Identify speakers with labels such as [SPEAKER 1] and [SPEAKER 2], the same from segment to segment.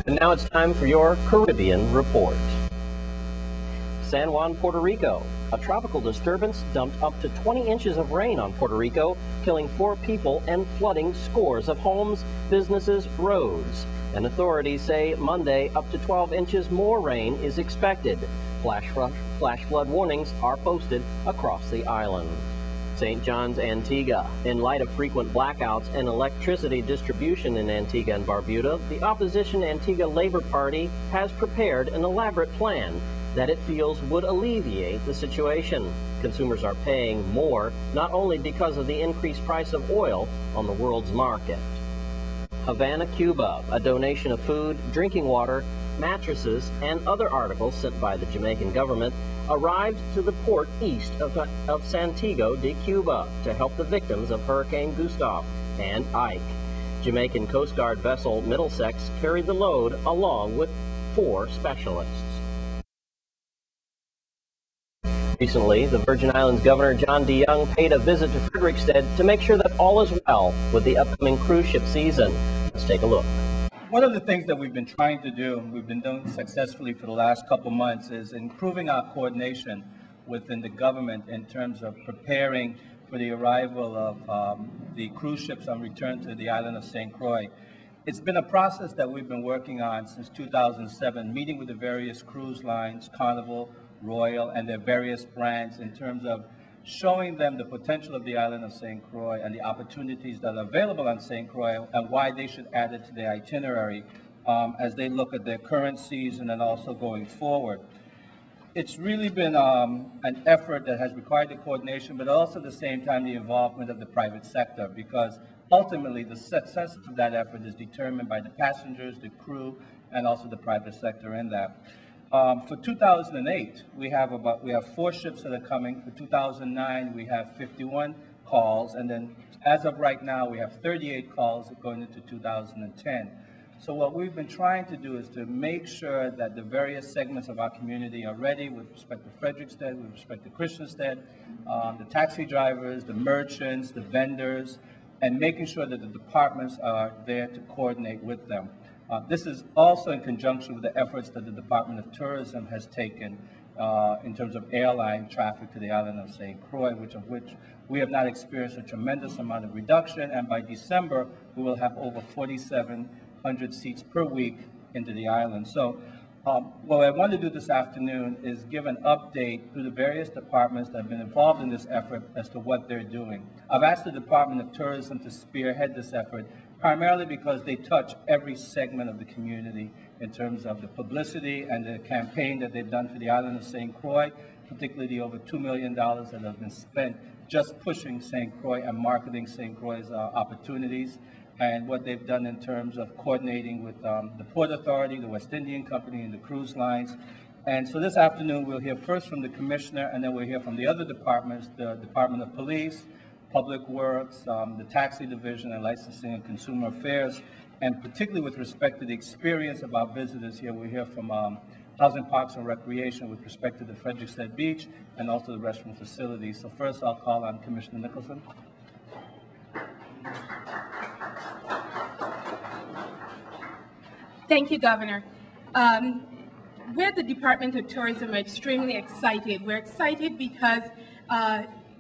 [SPEAKER 1] And now it's time for your Caribbean Report. San Juan, Puerto Rico. A tropical disturbance dumped up to 20 inches of rain on Puerto Rico, killing 4 people and flooding scores of homes, businesses, roads. And authorities say Monday up to 12 inches more rain is expected. Flash flood warnings are posted across the island. St. John's, Antigua. In light of frequent blackouts and electricity distribution in Antigua and Barbuda, the opposition Antigua Labor Party has prepared an elaborate plan that it feels would alleviate the situation. Consumers are paying more, not only because of the increased price of oil on the world's market. Havana, Cuba. A donation of food, drinking water, mattresses, and other articles sent by the Jamaican government arrived to the port east of Santiago de Cuba to help the victims of Hurricane Gustav and Ike. Jamaican Coast Guard vessel Middlesex carried the load along with 4 specialists. Recently, the Virgin Islands Governor John DeYoung paid a visit to Frederiksted to make sure that all is well with the upcoming cruise ship season. Let's take a look.
[SPEAKER 2] One of the things that we've been trying to do, and we've been doing successfully for the last couple months, is improving our coordination within the government in terms of preparing for the arrival of the cruise ships on return to the island of St. Croix. It's been a process that we've been working on since 2007, meeting with the various cruise lines, Carnival, Royal, and their various brands in terms of showing them the potential of the island of St. Croix and the opportunities that are available on St. Croix and why they should add it to their itinerary as they look at their current season and also going forward. It's really been an effort that has required the coordination, but also at the same time the involvement of the private sector, because ultimately the success of that effort is determined by the passengers, the crew, and also the private sector in that. For 2008, we have 4 ships that are coming. For 2009, we have 51 calls, and then as of right now, we have 38 calls going into 2010. So what we've been trying to do is to make sure that the various segments of our community are ready with respect to Frederiksted, with respect to Christiansted, the taxi drivers, the merchants, the vendors, and making sure that the departments are there to coordinate with them. This is also in conjunction with the efforts that the Department of Tourism has taken in terms of airline traffic to the island of St. Croix, which we have not experienced a tremendous amount of reduction, and by December, we will have over 4,700 seats per week into the island. So what I want to do this afternoon is give an update to the various departments that have been involved in this effort as to what they're doing. I've asked the Department of Tourism to spearhead this effort, primarily because they touch every segment of the community in terms of the publicity and the campaign that they've done for the island of St. Croix, particularly the over $2 million that have been spent just pushing St. Croix and marketing St. Croix's opportunities, and what they've done in terms of coordinating with the Port Authority, the West Indian Company, and the cruise lines. And so this afternoon, we'll hear first from the Commissioner, and then we'll hear from the other departments, the Department of Police, Public Works, the Taxi Division, and Licensing and Consumer Affairs, and particularly with respect to the experience of our visitors here, we hear from Housing, Parks, and Recreation with respect to the Frederiksted Beach and also the restroom facilities. So first, I'll call on Commissioner Nicholson.
[SPEAKER 3] Thank you, Governor. We at the Department of Tourism are extremely excited. We're excited because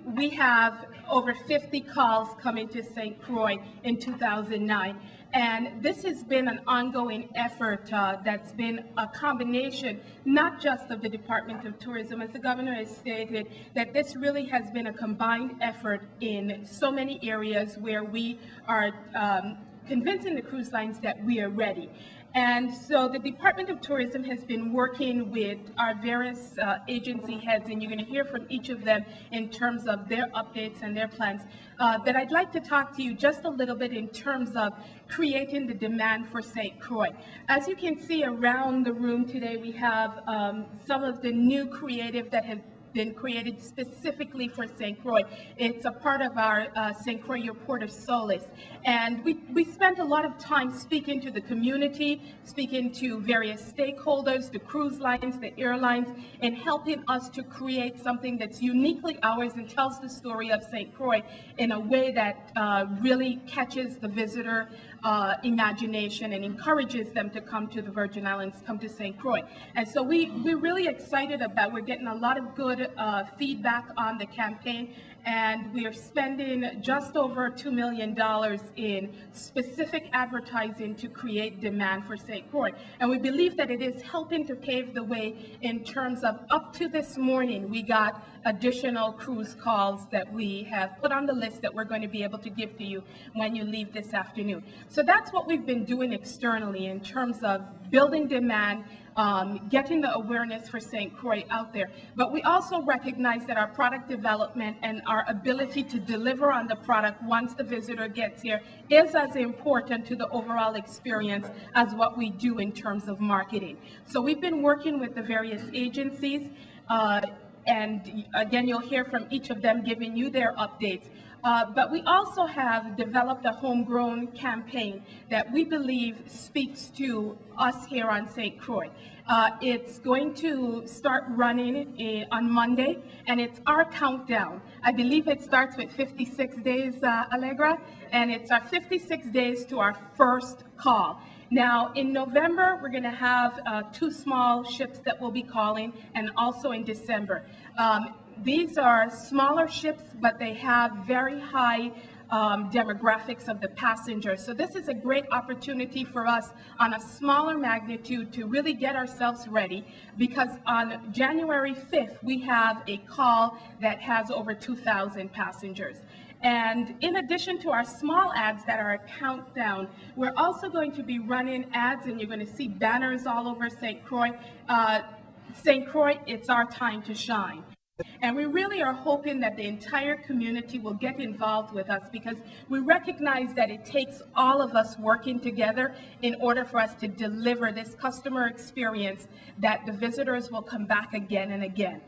[SPEAKER 3] we have over 50 calls coming to St. Croix in 2009. And this has been an ongoing effort that's been a combination, not just of the Department of Tourism, as the Governor has stated, that this really has been a combined effort in so many areas where we are convincing the cruise lines that we are ready. And so the Department of Tourism has been working with our various agency heads, and you're going to hear from each of them in terms of their updates and their plans. But I'd like to talk to you just a little bit in terms of creating the demand for St. Croix. As you can see around the room today, we have some of the new creative that have been created specifically for St. Croix. It's a part of our St. Croix, your Port of Solace. And we spent a lot of time speaking to the community, speaking to various stakeholders, the cruise lines, the airlines, and helping us to create something that's uniquely ours and tells the story of St. Croix in a way that really catches the visitor imagination and encourages them to come to the Virgin Islands, come to St. Croix. And so we're really excited about, we're getting a lot of good feedback on the campaign, and we are spending just over $2 million in specific advertising to create demand for St. Croix. And we believe that it is helping to pave the way in terms of, up to this morning, we got additional cruise calls that we have put on the list that we're going to be able to give to you when you leave this afternoon. So that's what we've been doing externally in terms of building demand, getting the awareness for St. Croix out there. But we also recognize that our product development and our ability to deliver on the product once the visitor gets here is as important to the overall experience as what we do in terms of marketing. So we've been working with the various agencies, and again, you'll hear from each of them giving you their updates. But we also have developed a homegrown campaign that we believe speaks to us here on St. Croix. It's going to start running on Monday, and it's our countdown. I believe it starts with 56 days, Allegra, and it's our 56 days to our first call. Now, in November, we're going to have 2 small ships that will be calling, and also in December. These are smaller ships, but they have very high demographics of the passengers. So this is a great opportunity for us on a smaller magnitude to really get ourselves ready, because on January 5th, we have a call that has over 2,000 passengers. And in addition to our small ads that are a countdown, we're also going to be running ads, and you're going to see banners all over St. Croix. St. Croix, it's our time to shine. And we really are hoping that the entire community will get involved with us, because we recognize that it takes all of us working together in order for us to deliver this customer experience that the visitors will come back again and again.